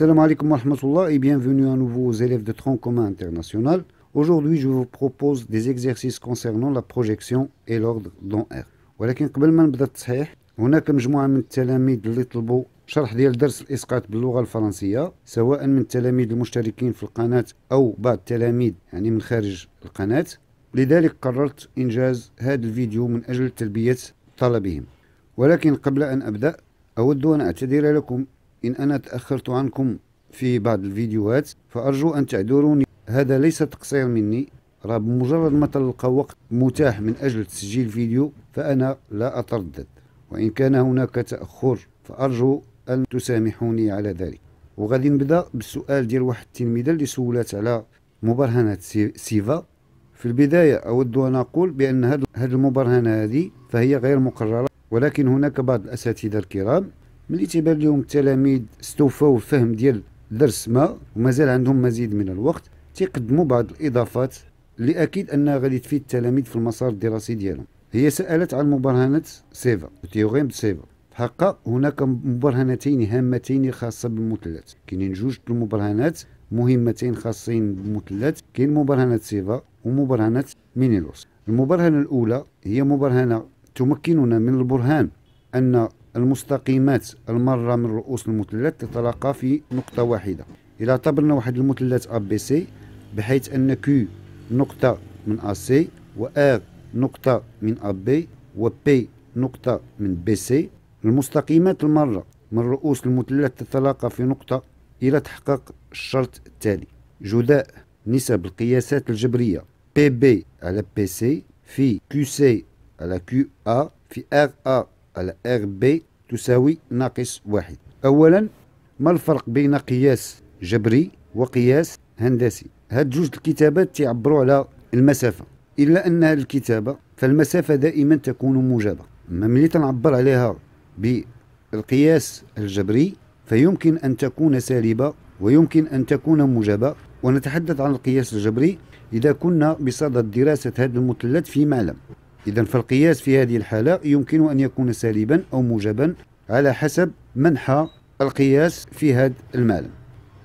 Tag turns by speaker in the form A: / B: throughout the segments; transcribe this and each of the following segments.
A: Salam alaikum wa rahmatullah et bienvenue à nouveau aux élèves de tronc commun international. Aujourd'hui, je vous propose des exercices concernant la projection et l'ordre dans R. ولكن قبل ما نبدا التصحيح هناك مجموعة من التلاميذ اللي طلبوا شرح ديال درس الإسقاط باللغة الفرنسية، سواء من التلاميذ المشتركين في القناة أو بعض التلاميذ يعني من خارج القناة. لذلك قررت إنجاز هذا الفيديو من أجل تلبية طلبهم. ولكن قبل أن أبدأ أود أن أعتذر لكم إن أنا تأخرت عنكم في بعض الفيديوهات، فأرجو أن تعذروني. هذا ليس تقصير مني، راه بمجرد ما تلقى وقت متاح من أجل تسجيل فيديو فأنا لا أتردد، وإن كان هناك تأخر فأرجو أن تسامحوني على ذلك. وغادي نبدأ بالسؤال ديال واحد التلميذة اللي سولات على مبرهنة سيفا. في البداية أود أن أقول بأن هذه المبرهنة هذه فهي غير مقررة، ولكن هناك بعض الأساتذة الكرام ملي تيبان لهم التلاميذ استوفوا الفهم ديال درس ما ومازال عندهم مزيد من الوقت، تيقدموا بعض الإضافات اللي أكيد أنها غادي تفيد التلاميذ في المسار الدراسي ديالهم. هي سألت عن مبرهنة سيفا تيوغيم دو سيفا. حقا هناك مبرهنتين هامتين خاصة بالمثلث، كاينين جوج المبرهنات مهمتين خاصين بالمثلث، كاين مبرهنة سيفا ومبرهنة مينيلوس. المبرهنة الأولى هي مبرهنة تمكننا من البرهان أن المستقيمات المارة من رؤوس المثلث تتلاقى في نقطة واحدة. إذا اعتبرنا واحد المثلث أ بي سي بحيث أن كيو نقطة من أ سي و آر نقطة من أ بي و بي نقطة من بي سي، المستقيمات المارة من رؤوس المثلث تتلاقى في نقطة إلى تحقق الشرط التالي: جداء نسب القياسات الجبرية بي بي على بي سي في كيو سي على كيو أ في ار أ على ار بي تساوي ناقص واحد. أولا، ما الفرق بين قياس جبري وقياس هندسي؟ هاد جوج الكتابات تعبروا على المسافة، إلا أن هذه الكتابة فالمسافة دائما تكون موجبة. أما ملي تنعبر عليها بالقياس الجبري فيمكن أن تكون سالبة ويمكن أن تكون موجبة. ونتحدث عن القياس الجبري إذا كنا بصدد دراسة هذا المثلث في معلم. إذن فالقياس في هذه الحالة يمكن أن يكون سالبا أو موجبا على حسب منحى القياس في هذا المعلم.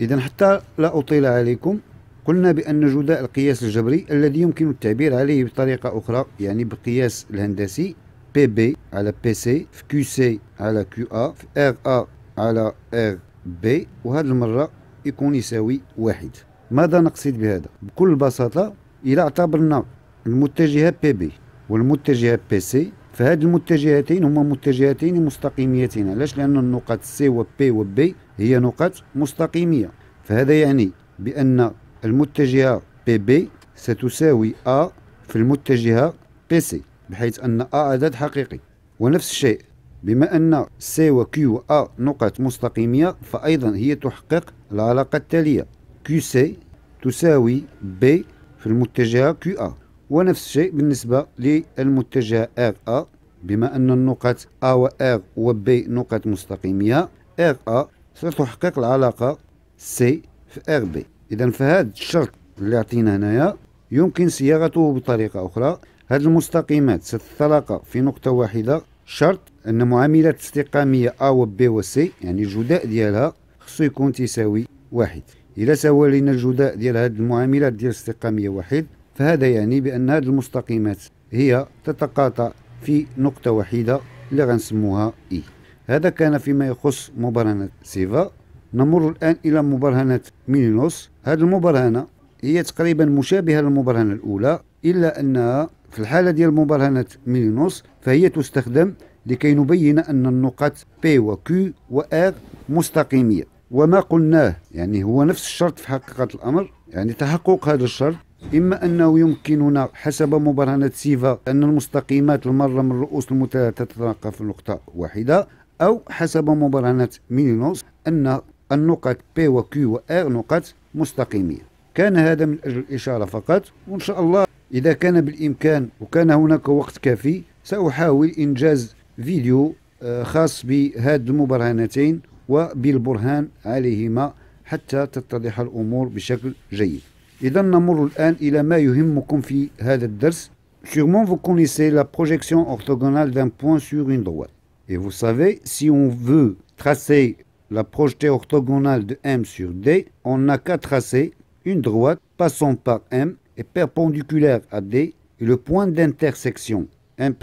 A: إذن حتى لا أطيل عليكم، قلنا بأن جداء القياس الجبري الذي يمكن التعبير عليه بطريقة أخرى يعني بالقياس الهندسي بي بي على بي سي في كيو سي على كيو أ في ار أ على ار بي، وهذه المرة يكون يساوي واحد. ماذا نقصد بهذا؟ بكل بساطة إذا اعتبرنا المتجهة بي بي والمتجهة بي سي فهذه المتجهتين هما متجهتين مستقيميتين. علاش؟ لأن النقط سي و بي و بي هي نقط مستقيمية، فهذا يعني بأن المتجهة بي بي ستساوي أ في المتجهة بي سي، بحيث أن أ عدد حقيقي. ونفس الشيء بما أن سي و كيو و أ نقط مستقيمية فأيضا هي تحقق العلاقة التالية: كيو سي تساوي بي في المتجهة كيو أ. ونفس الشيء بالنسبة للمتجهة ار أ، بما أن النقط أ و ار و بي نقط مستقيمية، ار أ ستحقق العلاقة سي في ار بي. إذن فهذا الشرط اللي عطينا هنايا يمكن صياغته بطريقة أخرى: هذه المستقيمات ستتلاقى في نقطة واحدة شرط أن معاملات استقامية أ و بي و سي يعني الجداء ديالها خصو يكون تساوي واحد. إذا سوى لنا الجداء ديال هذه المعاملات ديال الاستقامية واحد فهذا يعني بأن هذه المستقيمات هي تتقاطع في نقطة واحدة اللي غنسموها إي. هذا كان فيما يخص مبرهنة سيفا. نمر الآن إلى مبرهنة مينيلوس. هذه المبرهنة هي تقريبا مشابهة للمبرهنة الأولى، إلا أنها في الحالة ديال مبرهنة مينيلوس فهي تستخدم لكي نبين أن النقط P و Q و R مستقيمية. وما قلناه يعني هو نفس الشرط في حقيقة الأمر، يعني تحقق هذا الشرط إما أنه يمكننا حسب مبرهنة سيفا أن المستقيمات المارة من رؤوس المثلث تتلاقى في نقطة واحدة، أو حسب مبرهنة مينيلوس أن النقط P و Q و R نقط مستقيمية. كان هذا من أجل الإشارة فقط، وإن شاء الله إذا كان بالإمكان وكان هناك وقت كافي سأحاول إنجاز فيديو خاص بهذه المبرهنتين وبالبرهان عليهما حتى تتضح الأمور بشكل جيد. إذا نمر الآن إلى ما يهمكم في هذا الدرس. Sûrement vous connaissez la projection orthogonale d'un point sur une droite. Et vous savez, si on veut tracer la projetée orthogonale de M sur D, on n'a qu'à tracer une droite passant par M et perpendiculaire à D, et le point d'intersection M'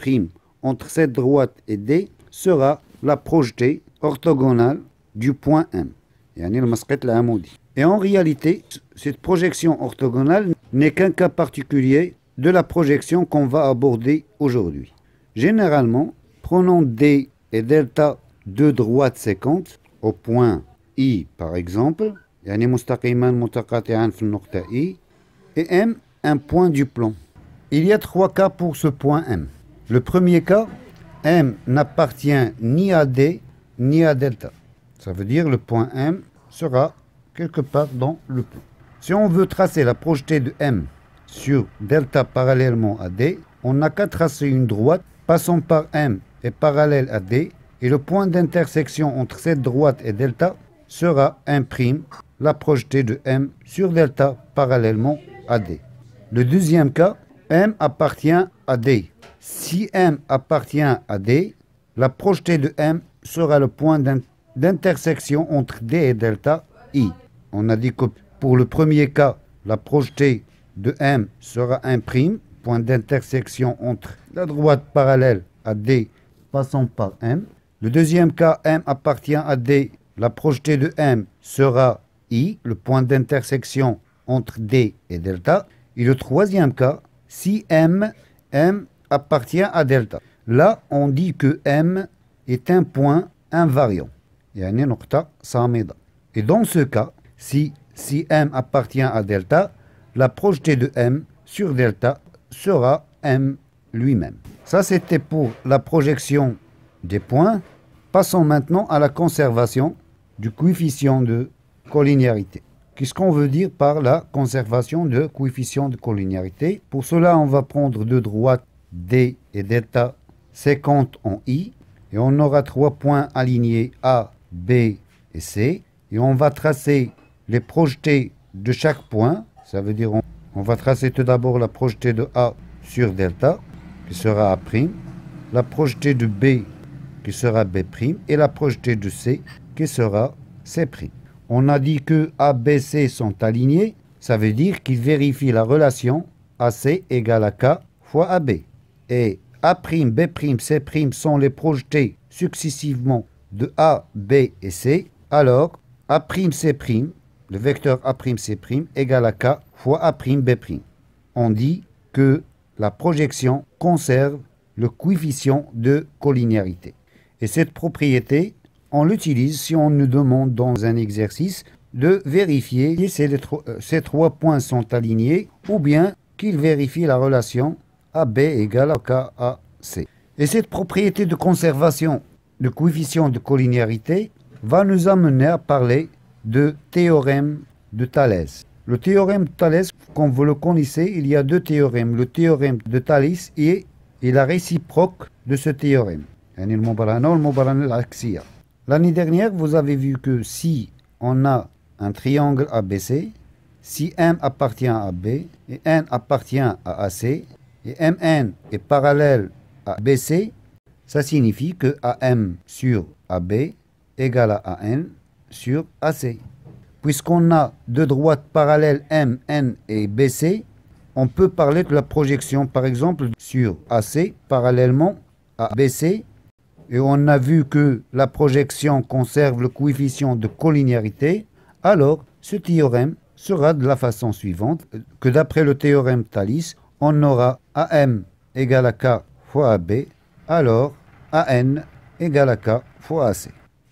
A: entre cette droite et D sera la projetée orthogonale du point M. Et en réalité, cette projection orthogonale n'est qu'un cas particulier de la projection qu'on va aborder aujourd'hui. Généralement, prenons D et delta deux droites séquentes au point I par exemple, يعني مستقيمان متقاطعان في النقطة I, et M un point du plan. Il y a trois cas pour ce point M. Le premier cas, M n'appartient ni à D ni à delta. Ça veut dire le point M sera quelque part dans le plan. Si on veut tracer la projetée de M sur delta parallèlement à D, on n'a qu'à tracer une droite passant par M et parallèle à D, et le point d'intersection entre cette droite et delta sera M', la projetée de M sur delta parallèlement à D. Le deuxième cas, M appartient à D. Si M appartient à D, la projetée de M sera le point d'intersection entre D et delta I. On a dit que pour le premier cas, la projetée de M sera un prime, point d'intersection entre la droite parallèle à D passant par M. Le deuxième cas, M appartient à D, la projetée de M sera I, le point d'intersection entre D et delta. Et le troisième cas, si M appartient à delta. Là, on dit que M est un point invariant. Et dans ce cas, si M appartient à delta, la projetée de M sur delta sera M lui-même. Ça, c'était pour la projection des points. Passons maintenant à la conservation du coefficient de collinéarité. Qu'est-ce qu'on veut dire par la conservation de coefficient de collinéarité? Pour cela, on va prendre deux droites D et delta séquentes en I, et on aura trois points alignés A, B et C, et on va tracer les projetées de chaque point. Ça veut dire on va tracer tout d'abord la projetée de A sur delta, qui sera A', la projetée de B, qui sera B', et la projetée de C, qui sera C'. On a dit que A, B, C sont alignés, ça veut dire qu'ils vérifient la relation AC égale à K fois AB. Et A', B', C' sont les projetés successivement de A, B et C, alors A', C', le vecteur A', C' égale à K fois A', B'. On dit que la projection conserve le coefficient de collinéarité. Et cette propriété, on l'utilise si on nous demande dans un exercice de vérifier si ces trois points sont alignés ou bien qu'il vérifie la relation AB égale à KAC. Et cette propriété de conservation de coefficient de collinéarité va nous amener à parler de théorème de Thalès. Le théorème de Thalès, comme vous le connaissez, il y a deux théorèmes. Le théorème de Thalès et la réciproque de ce théorème. L'année dernière, vous avez vu que si on a un triangle ABC, si M appartient à B et N appartient à AC, et MN est parallèle à BC, ça signifie que AM sur AB égale à AN sur AC. Puisqu'on a deux droites parallèles M, N et BC, on peut parler de la projection par exemple sur AC parallèlement à BC, et on a vu que la projection conserve le coefficient de collinéarité. Alors ce théorème sera de la façon suivante, que d'après le théorème de Thalès, on aura AM égale à K fois AB, alors AN égale à K fois AC.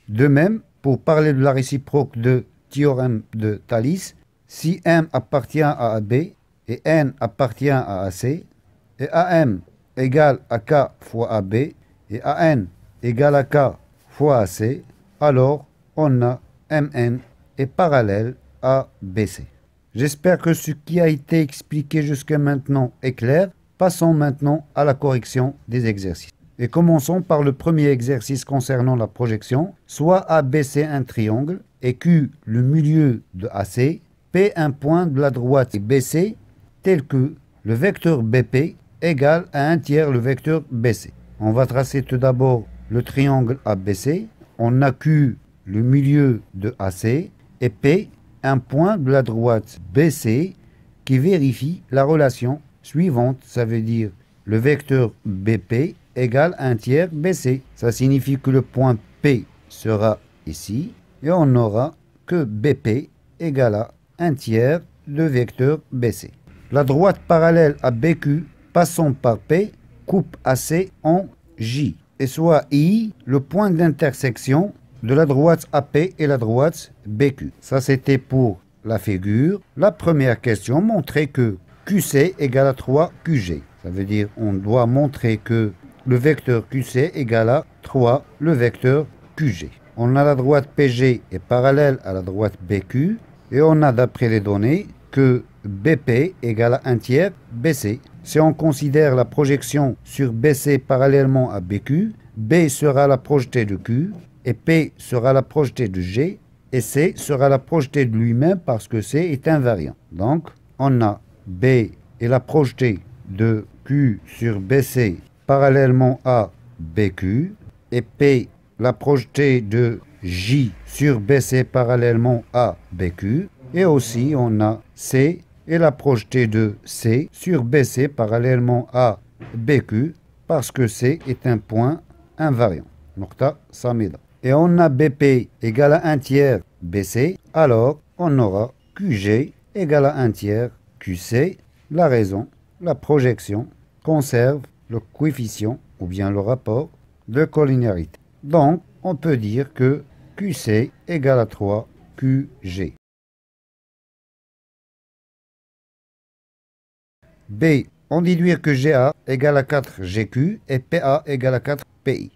A: De même, pour parler de la réciproque de théorème de Thalès, si M appartient à AB et N appartient à AC, et AM égale à K fois AB et AN égale à K fois AC, alors on a MN est parallèle à BC. J'espère que ce qui a été expliqué jusqu'à maintenant est clair. Passons maintenant à la correction des exercices. Et commençons par le premier exercice concernant la projection. Soit ABC un triangle et Q le milieu de AC, P un point de la droite et BC, tel que le vecteur BP égale à un tiers le vecteur BC. On va tracer tout d'abord le triangle ABC. On a Q le milieu de AC, et P, un point de la droite BC qui vérifie la relation suivante. Ça veut dire le vecteur BP égale 1 tiers BC. Ça signifie que le point P sera ici et on aura que BP égale à 1 tiers de vecteur BC. La droite parallèle à BQ passant par P coupe AC en J et soit I le point d'intersection de la droite AP et la droite BQ. Ça c'était pour la figure. La première question montrait que QC égale à 3 QG. Ça veut dire on doit montrer que le vecteur QC égale à 3 le vecteur QG. On a la droite PG est parallèle à la droite BQ et on a d'après les données que BP égale à 1 tiers BC. Si on considère la projection sur BC parallèlement à BQ, B sera la projetée de Q et P sera la projetée de G et C sera la projetée de lui-même parce que C est invariant. Donc on a B est la projetée de Q sur BC parallèlement à BQ et P la projetée de J sur BC parallèlement à BQ et aussi on a C et la projetée de C sur BC parallèlement à BQ parce que C est un point invariant. Nokta samida. Et on a BP égale à 1 tiers BC, alors on aura QG égale à 1 tiers QC. La raison, la projection, conserve le coefficient ou bien le rapport de collinéarité. Donc, on peut dire que QC égale à 3 QG. B, on déduire que GA égale à 4 GQ et PA égale à 4 PI.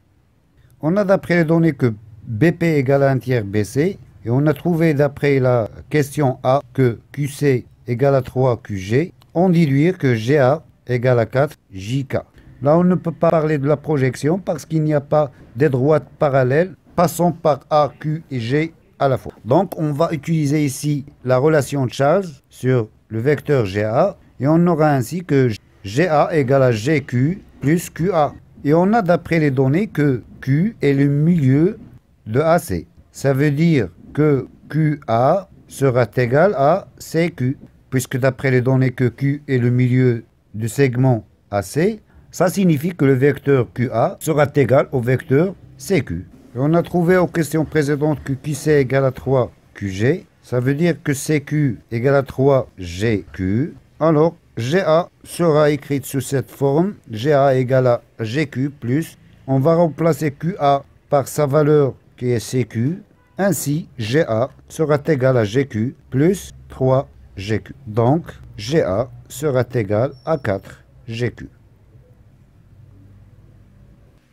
A: On a d'après les données que BP égale à 1 tiers BC et on a trouvé d'après la question A que QC égale à 3 QG. On déduire que GA égale à 4 JK. Là, on ne peut pas parler de la projection parce qu'il n'y a pas des droites parallèles passant par A, Q et G à la fois. Donc, on va utiliser ici la relation de charge sur le vecteur GA et on aura ainsi que GA égale à GQ plus QA. Et on a d'après les données que Q est le milieu de AC. Ça veut dire que QA sera égal à CQ. Puisque d'après les données que Q est le milieu du segment AC, ça signifie que le vecteur QA sera égal au vecteur CQ. Et on a trouvé aux questions précédentes que QC égale à 3 QG. Ça veut dire que CQ égale à 3 GQ. Alors, GA sera écrite sous cette forme. GA égale à GQ plus. On va remplacer QA par sa valeur qui est CQ. Ainsi, GA sera égal à GQ plus 3 GQ. Donc, GA sera égal à 4 GQ.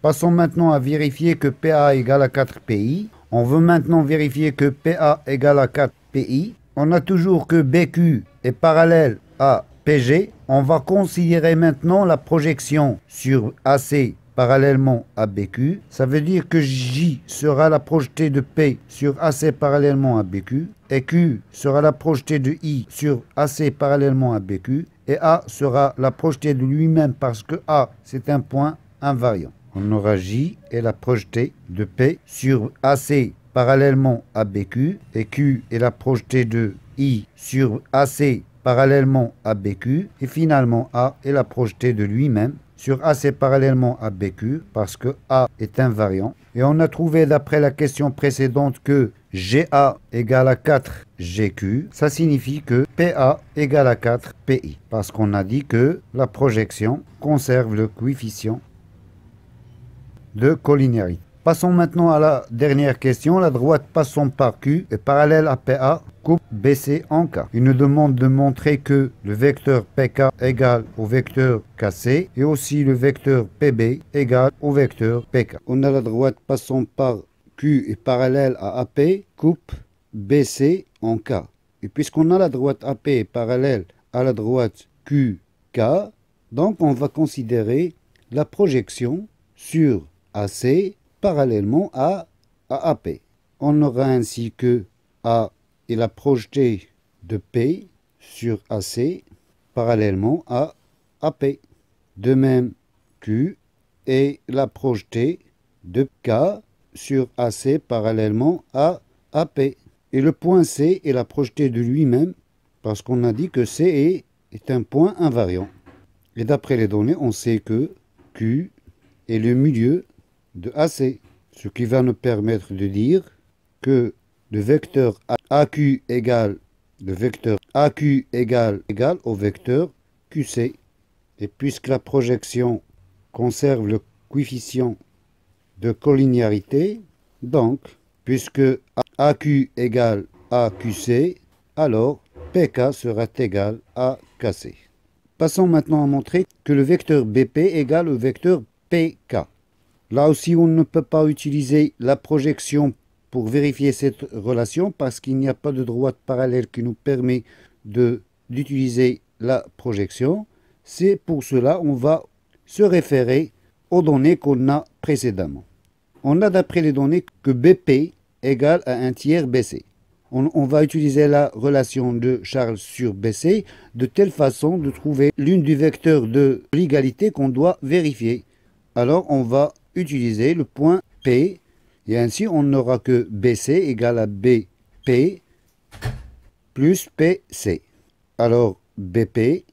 A: Passons maintenant à vérifier que PA égale à 4 PI. On veut maintenant vérifier que PA égale à 4 PI. On a toujours que BQ est parallèle à PG. On va considérer maintenant la projection sur AC parallèlement à BQ. Ça veut dire que J sera la projetée de P sur AC parallèlement à BQ et Q sera la projetée de I sur AC parallèlement à BQ et A sera la projetée de lui-même parce que A c'est un point invariant. On aura J et la projetée de P sur AC parallèlement à BQ et Q est la projetée de I sur AC parallèlement à BQ et finalement A est la projetée de lui-même sur AC parallèlement à BQ parce que A est invariant. Et on a trouvé d'après la question précédente que GA égale à 4 GQ. Ça signifie que PA égale à 4 PI parce qu'on a dit que la projection conserve le coefficient de collinéarité. Passons maintenant à la dernière question. La droite passant par Q est parallèle à PA, coupe BC en K. Il nous demande de montrer que le vecteur PK égale au vecteur KC et aussi le vecteur PB égale au vecteur PK. On a la droite passant par Q est parallèle à AP, coupe BC en K. Et puisqu'on a la droite AP est parallèle à la droite QK, donc on va considérer la projection sur AC parallèlement à AP. On aura ainsi que A est la projetée de P sur AC parallèlement à AP. De même, Q est la projetée de K sur AC parallèlement à AP. Et le point C est la projetée de lui-même parce qu'on a dit que C est un point invariant. Et d'après les données, on sait que Q est le milieu de AC, ce qui va nous permettre de dire que le vecteur AQ égale au vecteur QC. Et puisque la projection conserve le coefficient de collinéarité, donc, puisque AQ égale à QC, alors PK sera égal à KC. Passons maintenant à montrer que le vecteur BP égale au vecteur PK. Là aussi, on ne peut pas utiliser la projection pour vérifier cette relation parce qu'il n'y a pas de droite parallèle qui nous permet d'utiliser la projection. C'est pour cela qu'on va se référer aux données qu'on a précédemment. On a d'après les données que BP égale à 1 tiers BC. On va utiliser la relation de Charles sur BC de telle façon de trouver l'une du vecteur de l'égalité qu'on doit vérifier. Alors on va utiliser le point P et ainsi on n'aura que BC égale à BP plus PC. Alors BP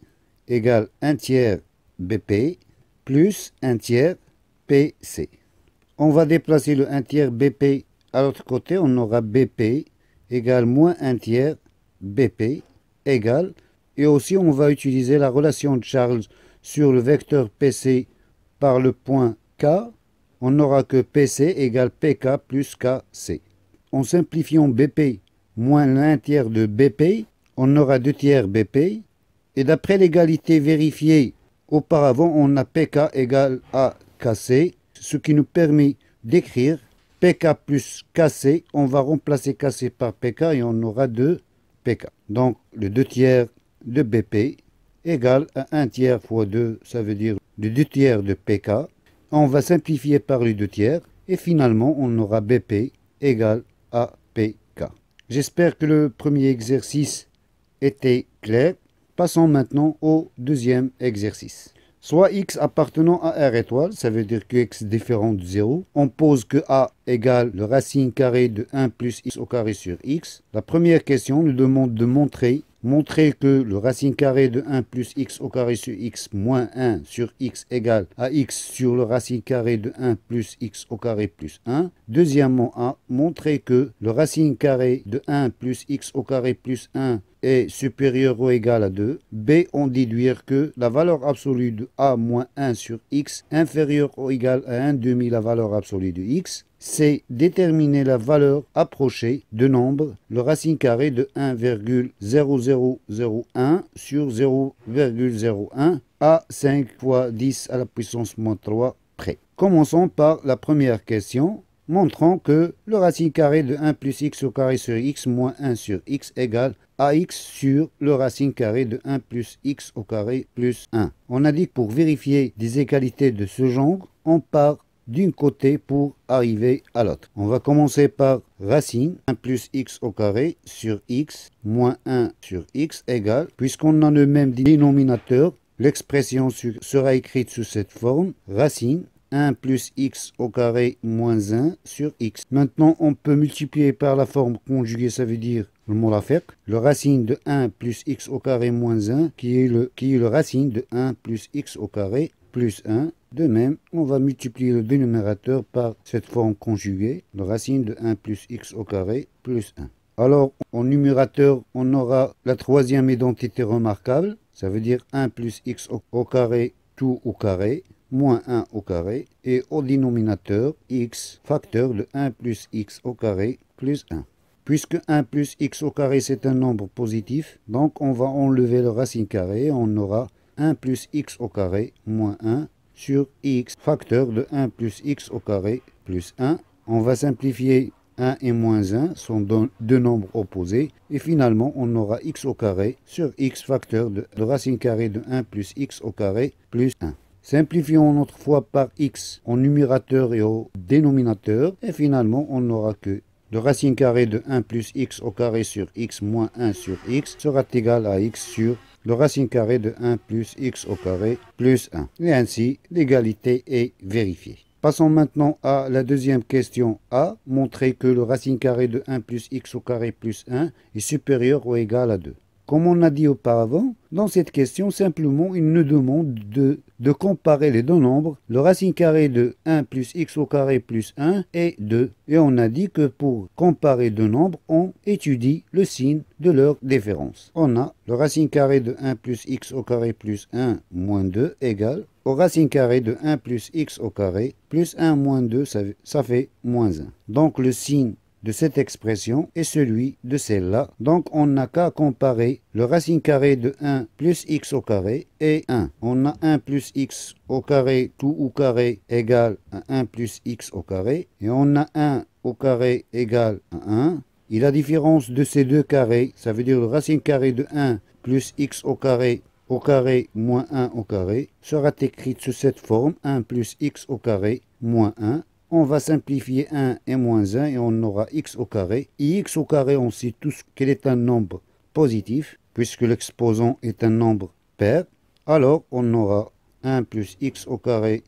A: égale 1 tiers BP plus 1 tiers PC. On va déplacer le 1 tiers BP à l'autre côté, on aura BP égale moins 1 tiers BP égale, et aussi on va utiliser la relation de Charles sur le vecteur PC par le point K, on n'aura que PC égale PK plus KC. En simplifiant BP moins l'1 tiers de BP, on aura 2 tiers BP, et d'après l'égalité vérifiée auparavant, on a PK égale à KC, ce qui nous permet d'écrire PK plus KC, on va remplacer KC par PK et on aura 2 PK. Donc le 2 tiers de BP égale à 1 tiers fois 2, ça veut dire le 2 tiers de PK. On va simplifier par le 2 tiers et finalement on aura BP égale à PK. J'espère que le premier exercice était clair. Passons maintenant au deuxième exercice. Soit x appartenant à R étoile, ça veut dire que x différent de 0. On pose que a égale le racine carrée de 1 plus x au carré sur x. La première question nous demande de montrer que le racine carrée de 1 plus x au carré sur x moins 1 sur x égale à x sur le racine carré de 1 plus x au carré plus 1. Deuxièmement, a montrer que le racine carrée de 1 plus x au carré plus 1 est supérieur ou égal à 2. B, on déduire que la valeur absolue de a moins 1 sur x inférieure ou égale à 1 demi la valeur absolue de x. C, déterminer la valeur approchée de nombre, le racine carré de 1,0001 sur 0,01 à 5 fois 10 à la puissance moins 3 près. Commençons par la première question, montrant que le racine carré de 1 plus x au carré sur x moins 1 sur x égale ax sur le racine carré de 1 plus x au carré plus 1. On a dit que pour vérifier des égalités de ce genre, on part d'un côté pour arriver à l'autre. On va commencer par racine 1 plus x au carré sur x moins 1 sur x égale, puisqu'on a le même dénominateur, l'expression sera écrite sous cette forme, racine 1 plus x au carré moins 1 sur x. Maintenant, on peut multiplier par la forme conjuguée, ça veut dire le mot la faire, le racine de 1 plus x au carré moins 1, qui est le racine de 1 plus x au carré plus 1. De même, on va multiplier le dénominateur par cette forme conjuguée, le racine de 1 plus x au carré plus 1. Alors, en numérateur, on aura la troisième identité remarquable, ça veut dire 1 plus x au carré tout au carré, moins 1 au carré, et au dénominateur, x, facteur de 1 plus x au carré plus 1. Puisque 1 plus x au carré c'est un nombre positif, donc on va enlever le racine carrée, on aura 1 plus x au carré moins 1 sur x, facteur de 1 plus x au carré plus 1. On va simplifier 1 et moins 1 sont deux nombres opposés. Et finalement, on aura x au carré sur x, facteur de racine carrée de 1 plus x au carré plus 1. Simplifions une autre fois par x en numérateur et au dénominateur. Et finalement, on n'aura que le racine carrée de 1 plus x au carré sur x moins 1 sur x sera égal à x sur le racine carrée de 1 plus x au carré plus 1. Et ainsi, l'égalité est vérifiée. Passons maintenant à la deuxième question A. Montrer que le racine carrée de 1 plus x au carré plus 1 est supérieur ou égal à 2. Comme on a dit auparavant, dans cette question, simplement, il nous demande de comparer les deux nombres. Le racine carrée de 1 plus x au carré plus 1 est 2. Et on a dit que pour comparer deux nombres, on étudie le signe de leur différence. On a le racine carrée de 1 plus x au carré plus 1 moins 2 égale au racine carrée de 1 plus x au carré plus 1 moins 2, ça fait moins 1. Donc le signe de cette expression est celui de celle-là. Donc on n'a qu'à comparer le racine carrée de 1 plus x au carré et 1. On a 1 plus x au carré tout au carré égale à 1 plus x au carré. Et on a 1 au carré égale à 1. Et la différence de ces deux carrés, ça veut dire le racine carrée de 1 plus x au carré moins 1 au carré, sera écrite sous cette forme 1 plus x au carré moins 1. On va simplifier 1 et moins 1 et on aura x au carré. Et x au carré, on sait tous qu'il est un nombre positif, puisque l'exposant est un nombre pair. Alors, on aura 1 plus x au carré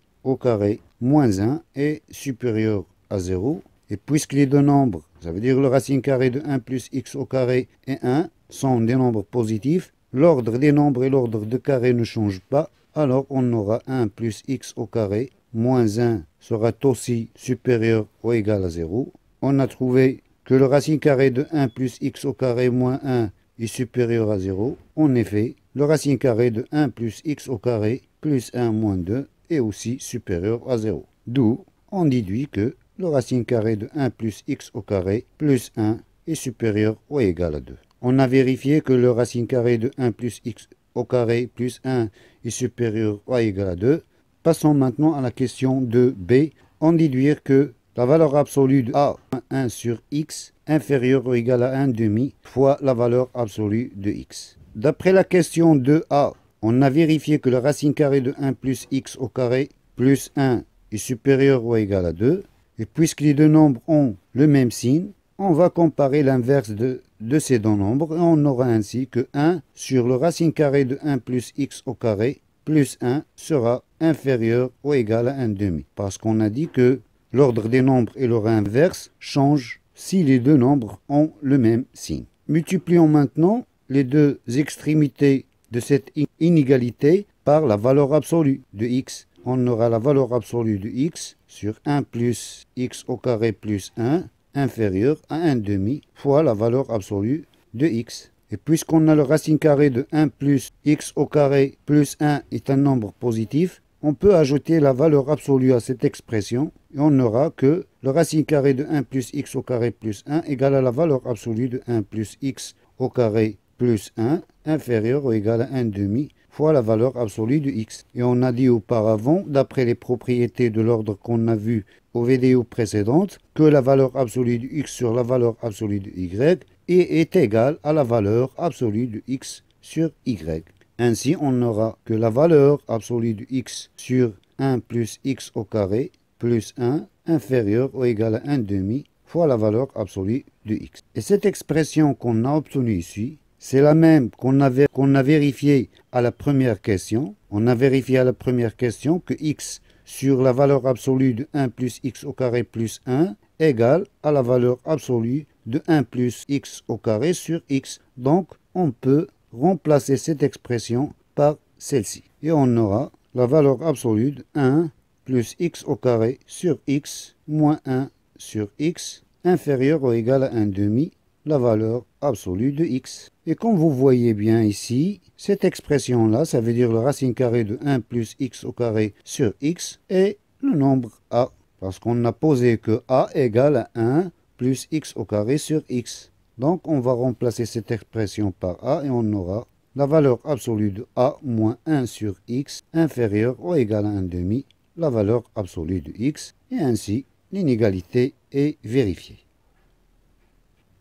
A: moins 1 est supérieur à 0. Et puisque les deux nombres, ça veut dire le racine carrée de 1 plus x au carré et 1, sont des nombres positifs, l'ordre des nombres et l'ordre de carré ne changent pas. Alors, on aura 1 plus x au carré moins 1 sera aussi supérieur ou égal à 0. On a trouvé que le racine carrée de 1 plus x au carré moins 1 est supérieur à 0. En effet, le racine carré de 1 plus x au carré plus 1 moins 2 est aussi supérieur à 0. D'où on déduit que le racine carré de 1 plus x au carré plus 1 est supérieur ou égal à 2. On a vérifié que le racine carré de 1 plus x au carré plus 1 est supérieur ou égal à 2. Passons maintenant à la question de B. On déduire que la valeur absolue de A 1 sur x inférieure ou égale à 1 demi fois la valeur absolue de x. D'après la question de A, on a vérifié que la racine carrée de 1 plus x au carré plus 1 est supérieur ou égal à 2. Et puisque les deux nombres ont le même signe, on va comparer l'inverse de ces deux nombres et on aura ainsi que 1 sur le racine carrée de 1 plus x au carré plus 1 sera inférieur ou égal à 1 demi. Parce qu'on a dit que l'ordre des nombres et leur inverse changent si les deux nombres ont le même signe. Multiplions maintenant les deux extrémités de cette inégalité par la valeur absolue de x. On aura la valeur absolue de x sur 1 plus x au carré plus 1 inférieur à 1 demi fois la valeur absolue de x. Et puisqu'on a le racine carrée de 1 plus x au carré plus 1 est un nombre positif, on peut ajouter la valeur absolue à cette expression et on aura que le racine carrée de 1 plus x au carré plus 1 égale à la valeur absolue de 1 plus x au carré plus 1 inférieur ou égal à 1 demi fois la valeur absolue de x. Et on a dit auparavant, d'après les propriétés de l'ordre qu'on a vu aux vidéos précédentes, que la valeur absolue de x sur la valeur absolue de y est égale à la valeur absolue de x sur y. Ainsi, on aura que la valeur absolue de x sur 1 plus x au carré plus 1 inférieur ou égal à 1 demi fois la valeur absolue de x. Et cette expression qu'on a obtenue ici, c'est la même qu'on a vérifiée à la première question. On a vérifié à la première question que x sur la valeur absolue de 1 plus x au carré plus 1 égale à la valeur absolue de 1 plus x au carré sur x. Donc, on peut remplacer cette expression par celle-ci. Et on aura la valeur absolue de 1 plus x au carré sur x moins 1 sur x inférieur ou égal à 1 demi la valeur absolue de x. Et comme vous voyez bien ici, cette expression-là, ça veut dire la racine carrée de 1 plus x au carré sur x est le nombre a. Parce qu'on a posé que a égale à 1 plus x au carré sur x. Donc on va remplacer cette expression par a et on aura la valeur absolue de a moins 1 sur x inférieure ou égale à 1 demi la valeur absolue de x. Et ainsi, l'inégalité est vérifiée.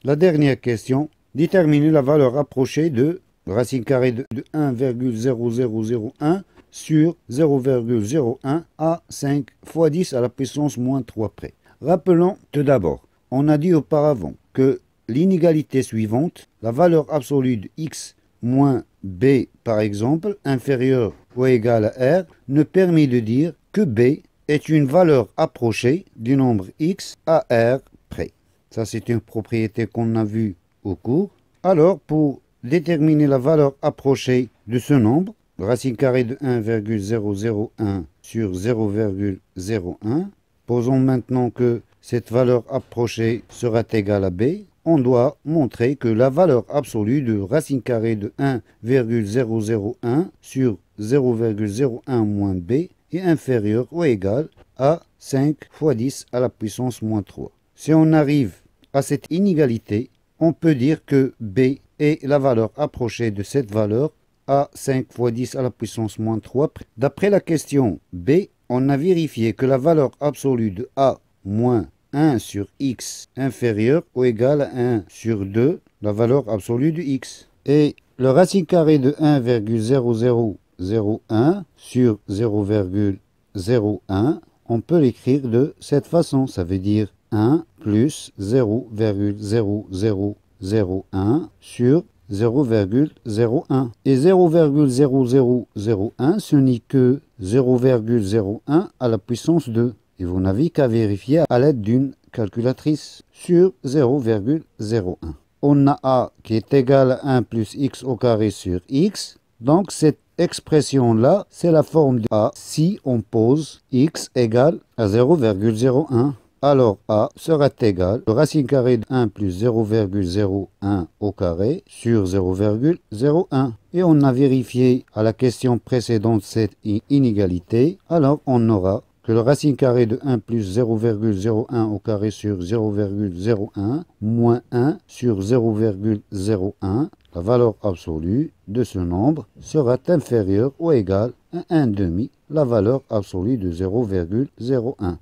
A: La dernière question, déterminer la valeur approchée de racine carrée de 1,0001 sur 0,01 à 5 fois 10 à la puissance moins 3 près. Rappelons tout d'abord, on a dit auparavant que l'inégalité suivante, la valeur absolue de x moins b par exemple, inférieure ou égale à r, ne permet de dire que b est une valeur approchée du nombre x à r près. Ça, c'est une propriété qu'on a vue au cours. Alors, pour déterminer la valeur approchée de ce nombre, racine carrée de 1,001 sur 0,01, posons maintenant que cette valeur approchée sera égale à b. On doit montrer que la valeur absolue de racine carrée de 1,001 sur 0,01 moins b est inférieure ou égale à 5 fois 10 à la puissance moins 3. Si on arrive à cette inégalité, on peut dire que b est la valeur approchée de cette valeur à 5 fois 10 à la puissance moins 3. D'après la question b, on a vérifié que la valeur absolue de a moins 1 sur x inférieur ou égal à 1 sur 2, la valeur absolue de x. Et le racine carrée de 1,0001 sur 0,01, on peut l'écrire de cette façon. Ça veut dire 1 plus 0,0001 sur 0,01. Et 0,0001, ce n'est que 0,01 à la puissance 2. Et vous n'avez qu'à vérifier à l'aide d'une calculatrice sur 0,01. On a a qui est égal à 1 plus x au carré sur x. Donc cette expression-là, c'est la forme de a si on pose x égale à 0,01. Alors a sera égal à racine carrée de 1 plus 0,01 au carré sur 0,01. Et on a vérifié à la question précédente cette inégalité. Alors on aura que le racine carrée de 1 plus 0,01 au carré sur 0,01 moins 1 sur 0,01, la valeur absolue de ce nombre sera inférieure ou égale à 1 demi, la valeur absolue de 0,01.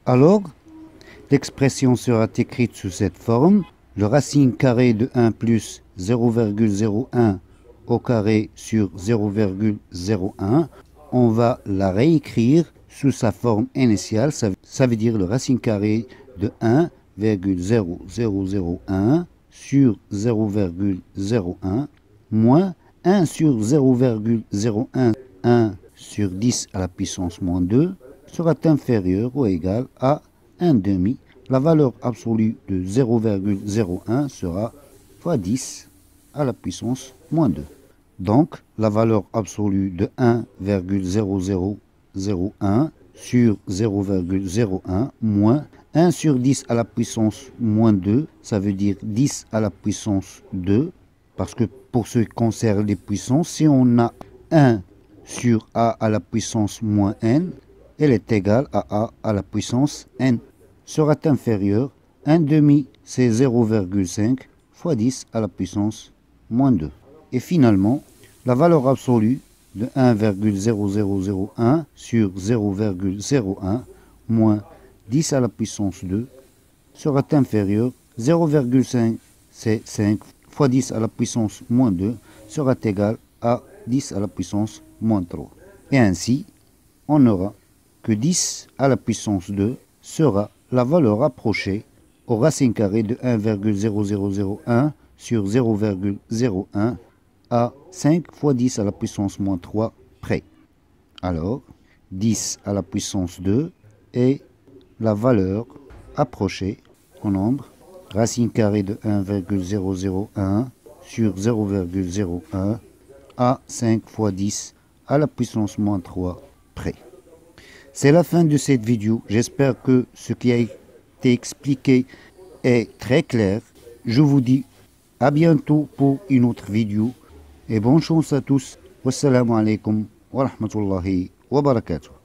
A: Alors, l'expression sera écrite sous cette forme. Le racine carrée de 1 plus 0,01 au carré sur 0,01, on va la réécrire sous sa forme initiale. Ça veut dire le racine carrée de 1,0001 sur 0,01 moins 1 sur 0,01, 1 sur 10 à la puissance moins 2 sera inférieur ou égal à 1 demi. La valeur absolue de 0,01 sera fois 10 à la puissance moins 2. Donc, la valeur absolue de 1,0001 sur 0,01 moins 1 sur 10 à la puissance moins 2, ça veut dire 10 à la puissance 2, parce que pour ce qui concerne les puissances, si on a 1 sur a à la puissance moins n, elle est égale à a à la puissance n, sera inférieure, 1 demi c'est 0,5 fois 10 à la puissance moins 2. Et finalement, la valeur absolue de 1,0001 sur 0,01 moins 10 à la puissance 2 sera inférieure, 0,5 c'est 5 fois 10 à la puissance moins 2 sera égal à 10 à la puissance moins 3. Et ainsi, on aura que 10 à la puissance 2 sera la valeur approchée au racine carrée de 1,0001 sur 0,01 à 5 fois 10 à la puissance moins 3 près. Alors, 10 à la puissance 2 est la valeur approchée au nombre racine carrée de 1,001 sur 0,01 à 5 fois 10 à la puissance moins 3 près. C'est la fin de cette vidéo. J'espère que ce qui a été expliqué est très clair. Je vous dis à bientôt pour une autre vidéo. Et bonne chance à tous. Wassalamu alaikum wa rahmatullahi wa barakatuh.